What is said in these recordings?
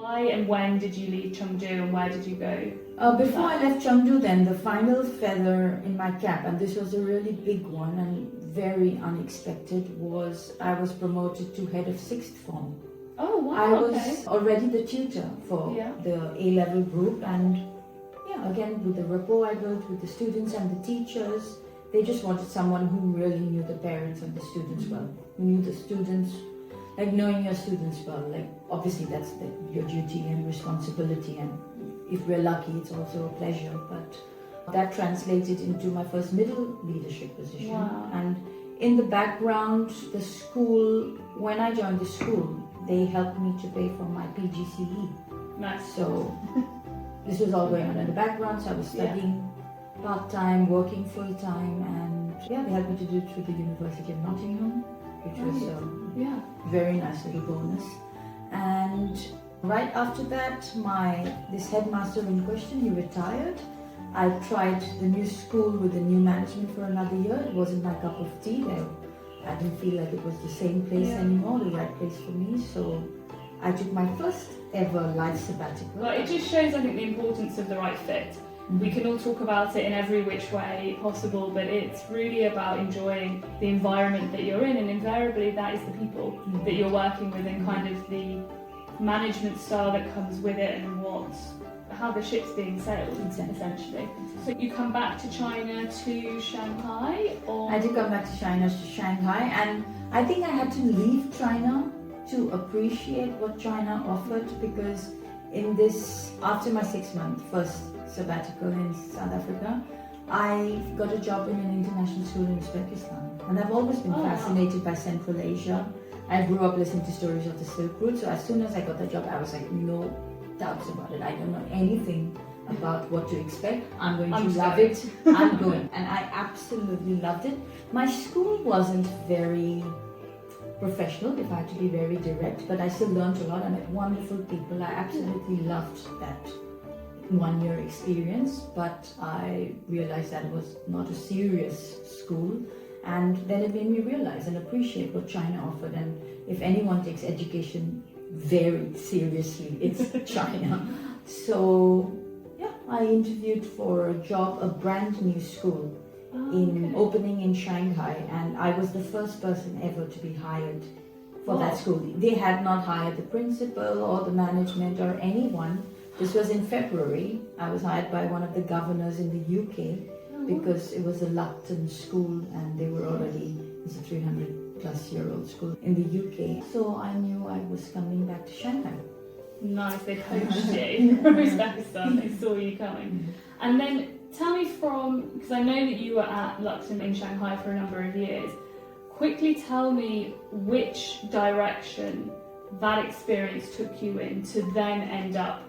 Why and when did you leave Chengdu and where did you go? Before I left Chengdu then, the final feather in my cap, and this was a really big one and very unexpected, was I was promoted to head of sixth form. Oh wow, I was already the tutor for the A-level group, and again with the rapport I built with the students and the teachers, they just wanted someone who really knew the parents and the students well, who knew the students, like knowing your students well, like obviously that's your duty and responsibility, and if we're lucky it's also a pleasure, but that translated into my first middle leadership position. Wow. And in the background, the school, when I joined the school, they helped me to pay for my PGCE. Nice. So this was all going on in the background, so I was studying part-time, working full-time, and they helped me to do it through the University of Nottingham, which was a very nice little bonus. And right after that, this headmaster in question, he retired. I tried the new school with the new management for another year. It wasn't my cup of tea. I didn't feel like it was the same place anymore, the right place for me. So I took my first ever life sabbatical. Well, it just shows, I think, the importance of the right fit. We can all talk about it in every which way possible, but it's really about enjoying the environment that you're in, and invariably that is the people that you're working with, and kind of the management style that comes with it, and how the ship's being sailed, essentially. So you come back to China to Shanghai, or? I did come back to China to Shanghai, and I think I had to leave China to appreciate what China offered, because after my 6-month first sabbatical in South Africa, I got a job in an international school in Uzbekistan, and I've always been fascinated by Central Asia. I grew up listening to stories of the Silk Route, so as soon as I got that job, I was like, no doubts about it. I don't know anything about what to expect. I'm going to love it. I'm going. And I absolutely loved it. My school wasn't very professional, if I had to be very direct, but I still learned a lot. I met wonderful people. I absolutely loved that 1-year experience, but I realized that it was not a serious school, and then it made me realize and appreciate what China offered. And if anyone takes education very seriously, it's China. So I interviewed for a job, a brand new school opening in Shanghai, and I was the first person ever to be hired for that school. They had not hired the principal or the management or anyone. This was in February. I was hired by one of the governors in the UK because it was a Lucton school, and they were already, it's a 300-plus-year-old school in the UK. So I knew I was coming back to Shanghai. Nice, they poached you from Uzbekistan, they saw you coming. And then tell me because I know that you were at Lucton in Shanghai for a number of years, quickly tell me which direction that experience took you in to then end up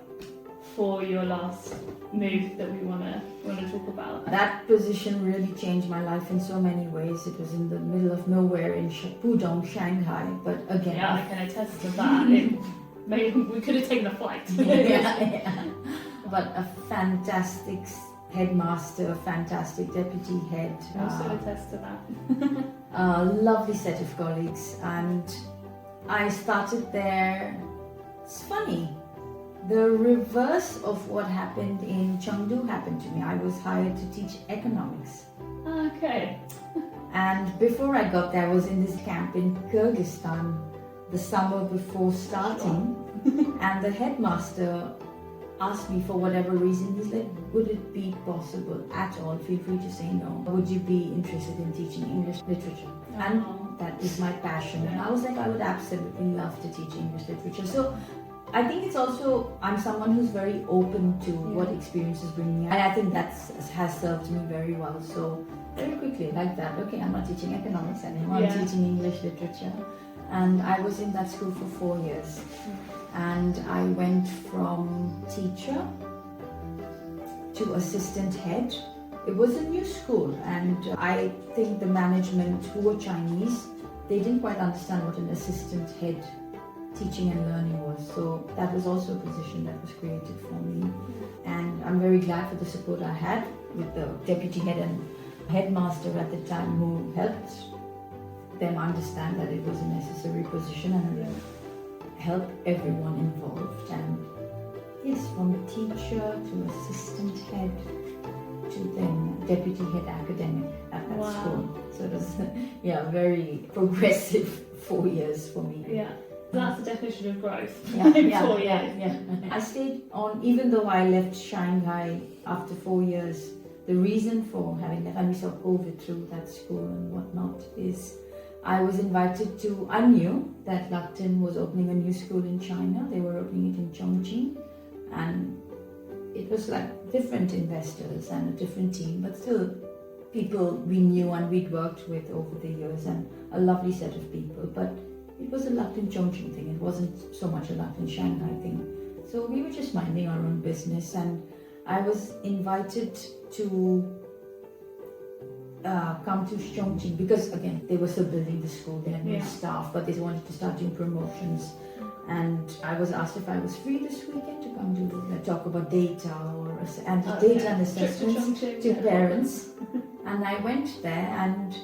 for your last move that we want to talk about. That position really changed my life in so many ways. It was in the middle of nowhere in Pudong, Shanghai, but again... Yeah, I can attest to that. Maybe we could have taken a flight. But a fantastic headmaster, fantastic deputy head. Also attest to that. A lovely set of colleagues, and I started there. It's funny. The reverse of what happened in Chengdu happened to me. I was hired to teach economics. Okay. And before I got there, I was in this camp in Kyrgyzstan the summer before starting. And the headmaster asked me, for whatever reason, he's like, would it be possible at all, feel free to say no, would you be interested in teaching English literature? And that is my passion. And I was like, I would absolutely love to teach English literature. So I think it's also, I'm someone who's very open to what experiences bring me. And I think that has served me very well. So very quickly, like that, okay, I'm not teaching economics anymore, I'm teaching English literature. And I was in that school for 4 years. And I went from teacher to assistant head. It was a new school, and I think the management, who were Chinese, they didn't quite understand what an assistant head teaching and learning was. So that was also a position that was created for me. And I'm very glad for the support I had with the deputy head and headmaster at the time, who helped them understand that it was a necessary position and help everyone involved. And yes, from teacher to assistant head to then deputy head academic at that Wow. school. So it was, very progressive 4 years for me. Yeah. That's the definition of growth. Yeah, in yeah, 4 yeah, years. yeah. I stayed on, even though I left Shanghai after 4 years. The reason for having left, and we saw COVID through that school and whatnot, is I was invited to, I knew that Lucton was opening a new school in China. They were opening it in Chongqing, and it was like different investors and a different team, but still people we knew and we'd worked with over the years, and a lovely set of people. But it was a Lucton Chongqing thing. It wasn't so much a Lucton Shanghai thing. So we were just minding our own business, and I was invited to come to Chongqing because, again, they were still building the school. They had new staff, but they wanted to start doing promotions. And I was asked if I was free this weekend to come to talk about data and assessments to parents. And I went there, and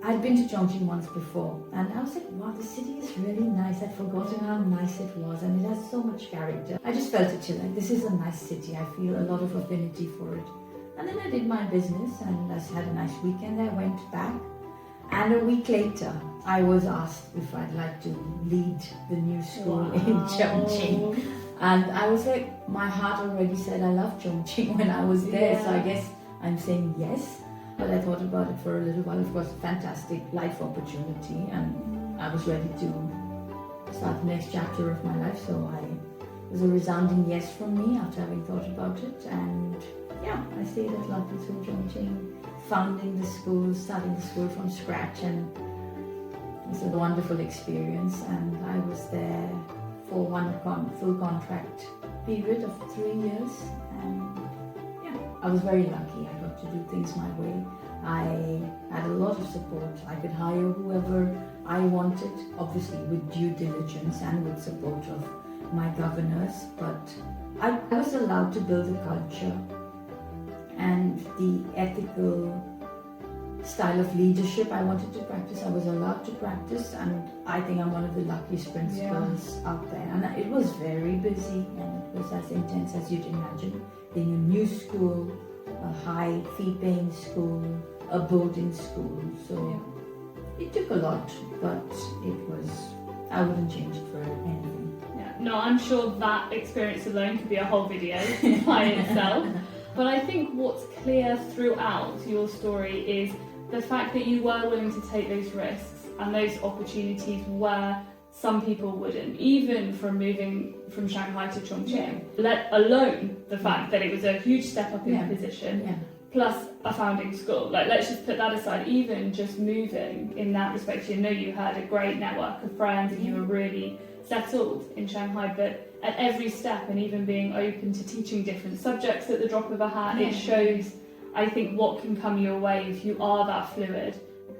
I'd been to Chongqing once before, and I was like, wow, the city is really nice. I'd forgotten how nice it was, and it has so much character. I just felt it, like, this is a nice city. I feel a lot of affinity for it. And then I did my business, and I had a nice weekend. I went back, and a week later, I was asked if I'd like to lead the new school in Chongqing. And I was like, my heart already said I love Chongqing when I was there, so I guess I'm saying yes. But I thought about it for a little while. It was a fantastic life opportunity, and I was ready to start the next chapter of my life. So it was a resounding yes from me after having thought about it. And I stayed at Lucton through Chongqing, founding the school, starting the school from scratch, and it was a wonderful experience. And I was there for one full contract period of 3 years, and I was very lucky. I got to do things my way. I had a lot of support. I could hire whoever I wanted, obviously with due diligence and with support of my governors, but I was allowed to build a culture and the ethical style of leadership I wanted to practice. I was allowed to practice, and I think I'm one of the luckiest principals out there. And it was very busy, and it was as intense as you'd imagine. Being a new school, a high fee-paying school, a boarding school. So it took a lot, but I wouldn't change it for anything. Yeah. No, I'm sure that experience alone could be a whole video by itself. But I think what's clear throughout your story is the fact that you were willing to take those risks and those opportunities where some people wouldn't, even from moving from Shanghai to Chongqing, let alone the fact that it was a huge step up in position, plus a founding school. Like, let's just put that aside. Even just moving in that respect, you had a great network of friends and you were really settled in Shanghai, but at every step, and even being open to teaching different subjects at the drop of a hat, it shows, I think, what can come your way if you are that fluid.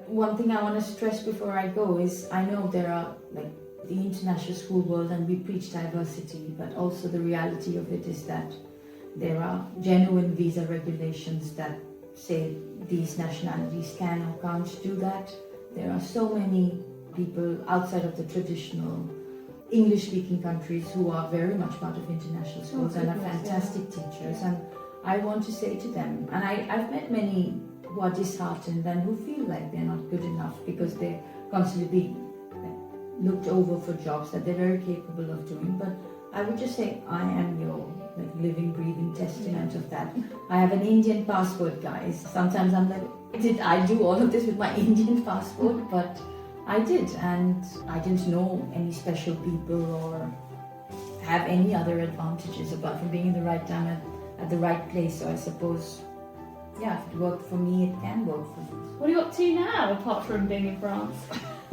One thing I want to stress before I go is, I know there are the international school world and we preach diversity, but also the reality of it is that there are genuine visa regulations that say these nationalities can or can't do that. There are so many people outside of the traditional English-speaking countries who are very much part of international schools and are fantastic teachers. And I want to say to them, and I've met many who are disheartened and who feel like they're not good enough because they're constantly being looked over for jobs that they're very capable of doing. But I would just say, I am your living, breathing testament of that. I have an Indian passport, guys. Sometimes I'm like, did I do all of this with my Indian passport? But I did, and I didn't know any special people or have any other advantages apart from being in the right time at the right place. So I suppose, if it worked for me, it can work for you. What are you up to now, apart from being in France?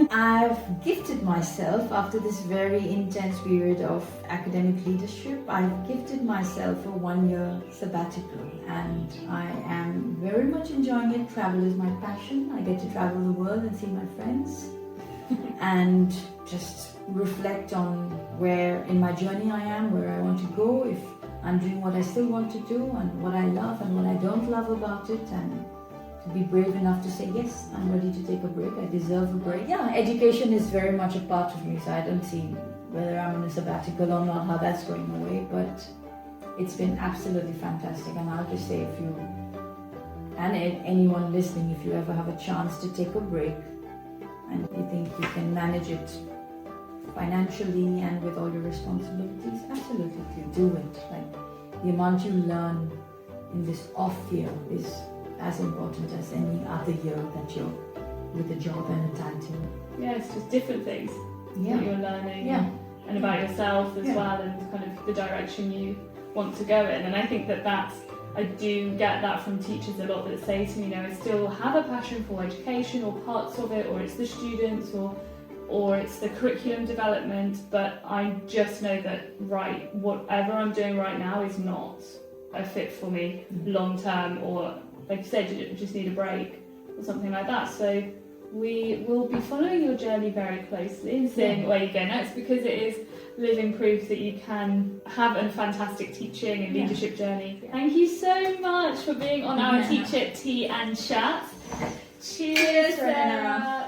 I've gifted myself, after this very intense period of academic leadership, I've gifted myself a 1-year sabbatical, and I am very much enjoying it. Travel is my passion. I get to travel the world and see my friends and just reflect on where in my journey I am, where I want to go, if I'm doing what I still want to do, and what I love and what I don't love about it, and to be brave enough to say, yes, I'm ready to take a break, I deserve a break. Education is very much a part of me, so I don't see whether I'm on a sabbatical or not, how that's going away, but it's been absolutely fantastic. And I'll just say, if you, and anyone listening, if you ever have a chance to take a break and you think you can manage it financially and with all your responsibilities, absolutely do it. Like, the amount you learn in this off year is as important as any other year that you're with a job and a title. Yeah, it's just different things that you're learning, and about yourself as well, and kind of the direction you want to go in. And I think that's, I do get that from teachers a lot, that say to me, I still have a passion for education or parts of it, or it's the students, or it's the curriculum development, but I just know that, whatever I'm doing right now is not a fit for me long term, or like you said, you just need a break or something like that. So we will be following your journey very closely and seeing where you go next, because it is living proof that you can have a fantastic teaching and leadership journey. Thank you so much for being on our Teach It Tea and Chat. Cheers, Sarah.